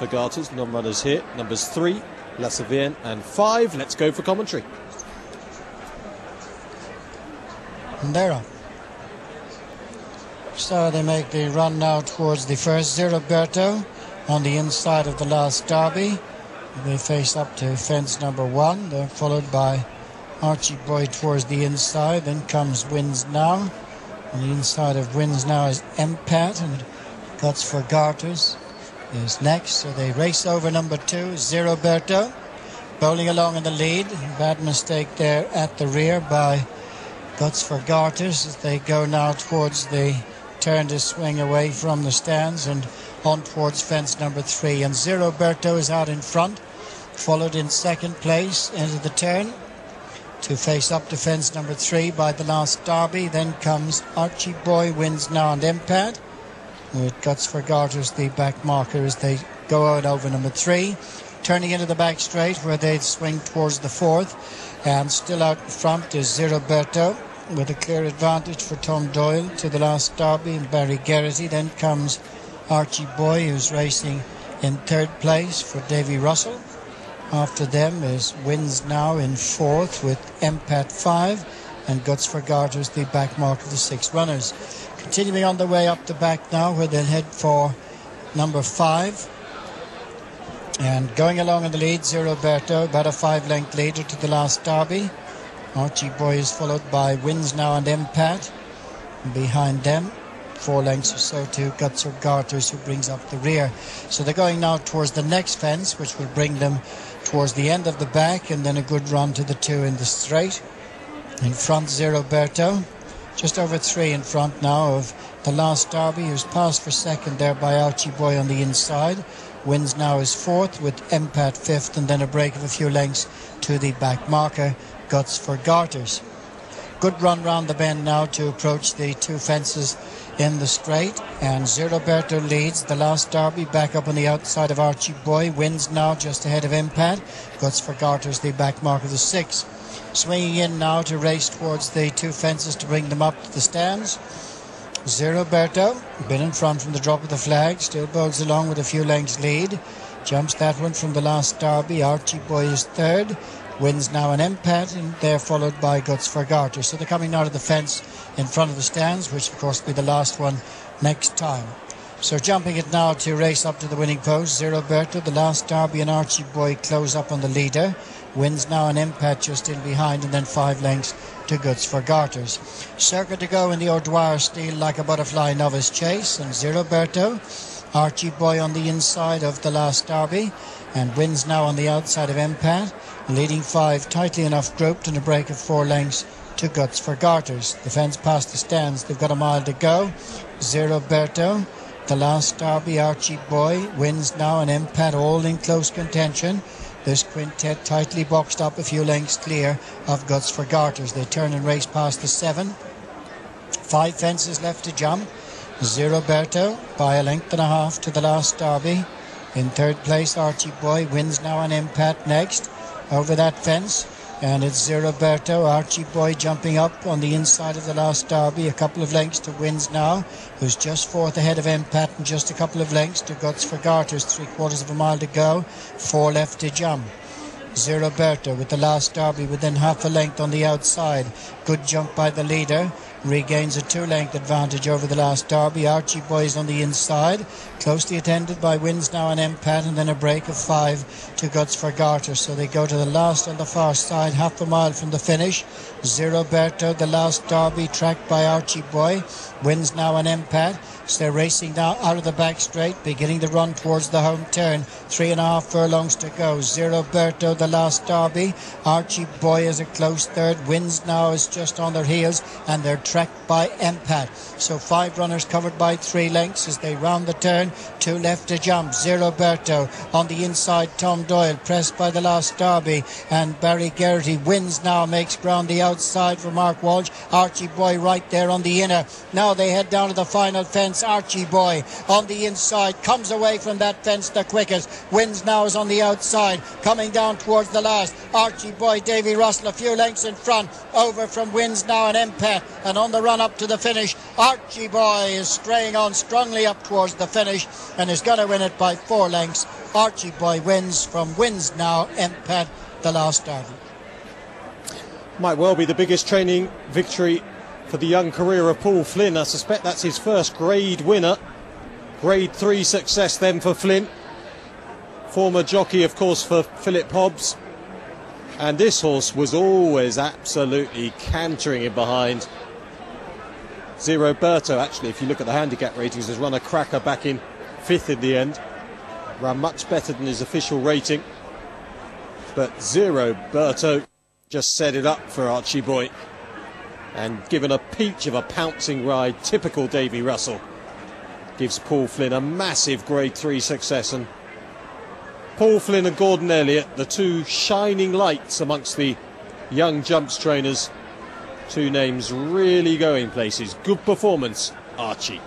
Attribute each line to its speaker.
Speaker 1: for Garters. Non-runners here. Numbers 3, Lassavienne, and 5. Let's go for commentary.
Speaker 2: And they're up. So they make the run now towards the first. Roberto on the inside of the last derby. They face up to fence number 1. They're followed by Archie Boy towards the inside. Then comes Wins Now. On the inside of Wins Now is Empat, and Guts for Garters is next. So they race over number 2, Roberto, bowling along in the lead. Bad mistake there at the rear by Guts for Garters as they go now towards the turn to swing away from the stands and on towards fence number 3. And Roberto is out in front, followed in second place into the turn to face up to fence number 3 by the last derby. Then comes Archie Boy, Wins Now, and Empat, with Guts for Garters the back marker as they go out over number 3. Turning into the back straight where they swing towards the 4th, and still out in front is Roberto with a clear advantage for Tom Doyle to the last derby and Barry Geraghty. Then comes Archie Boy, who's racing in 3rd place for Davy Russell. After them is Wins Now in 4th with Empat 5, and Guts for Garters the back mark of the 6 runners. Continuing on the way up the back now where they'll head for number 5. And going along in the lead, Roberto, about a 5-length leader to the last derby. Archie Boy is followed by Wins Now and Empat. And behind them, 4 lengths or so to Guts for Garters, who brings up the rear. So they're going now towards the next fence, which will bring them towards the end of the back, and then a good run to the 2 in the straight. In front, Roberto, just over 3 in front now of the last derby, who's passed for second there by Archie Boy on the inside. Wins Now is 4th with Empat 5th, and then a break of a few lengths to the back marker, Guts for Garters. Good run round the bend now to approach the 2 fences in the straight, and Roberto leads the last derby back up on the outside of Archie Boy. Wins Now just ahead of Empat. Guts for Garters the back mark of the 6. Swinging in now to race towards the 2 fences to bring them up to the stands. Roberto, been in front from the drop of the flag, still bowls along with a few lengths lead. Jumps that one from the last derby. Archie Boy is 3rd. Wins Now an Empat, and they're followed by Guts for Garters. So they're coming now to the fence in front of the stands, which of course will be the last one next time. So jumping it now to race up to the winning post, Roberto, the last derby, and Archie Boy close up on the leader. Wins Now an Empat just in behind, and then 5 lengths to Guts for Garters. Circa to go in the O'Dwyer steel like a butterfly novice chase, and Roberto, Archie Boy on the inside of the last derby, and Wins Now on the outside of Empat. Leading 5 tightly enough grouped, and a break of 4 lengths to Guts for Garters. The fence past the stands, they've got a mile to go. Roberto, the last derby, Archie Boy, Wins Now and Empat all in close contention. This quintet tightly boxed up a few lengths clear of Guts for Garters. They turn and race past the 7. 5 fences left to jump. Roberto by a length and a half to the last derby. In 3rd place, Archie Boy, Wins Now and Empat next over that fence. And it's Roberto, Archie Boy jumping up on the inside of the last derby, a couple of lengths to Wins Now, who's just 4th ahead of Empat, and just a couple of lengths to Guts for Garters, 3/4 of a mile to go, 4 left to jump. Roberto with the last derby within half a length on the outside. Good jump by the leader. Regains a 2-length advantage over the last derby. Archie Boy is on the inside, closely attended by Wins Now and Empat, and then a break of 5 to Guts for Garters. So they go to the last on the far side, half a mile from the finish. Roberto, the last derby, tracked by Archie Boy, Wins Now and Empat. So they're racing now out of the back straight, beginning the run towards the home turn. 3.5 furlongs to go. Roberto, the last derby. Archie Boy is a close 3rd. Wins Now is just on their heels, and they're tracked by Empat. So 5 runners covered by 3 lengths as they round the turn. 2 left to jump. Roberto on the inside. Tom Doyle pressed by the last derby, and Barry Geraghty. Wins Now makes ground the outside for Mark Walsh. Archie Boy right there on the inner. Now they head down to the final fence. Archie Boy on the inside, comes away from that fence the quickest. Wins Now is on the outside, coming down towards the last. Archie Boy, Davy Russell a few lengths in front, over from Wins Now and Empat, and on the run up to the finish, Archie Boy is straying on strongly up towards the finish, and is going to win it by 4 lengths Archie Boy wins now in Ped the last derby.
Speaker 1: Might well be the biggest training victory for the young career of Paul Flynn. I suspect that's his first grade winner. Grade 3 success then for Flynn. Former jockey, of course, for Philip Hobbs. And this horse was always absolutely cantering in behind. Zero Berto, actually, if you look at the handicap ratings, has run a cracker back in 5th in the end. Ran much better than his official rating. But Zero Berto just set it up for Archie Boy. And given a peach of a pouncing ride, typical Davy Russell, gives Paul Flynn a massive Grade 3 success. And Paul Flynn and Gordon Elliott, the two shining lights amongst the young jumps trainers. Two names really going places. Good performance, Archie.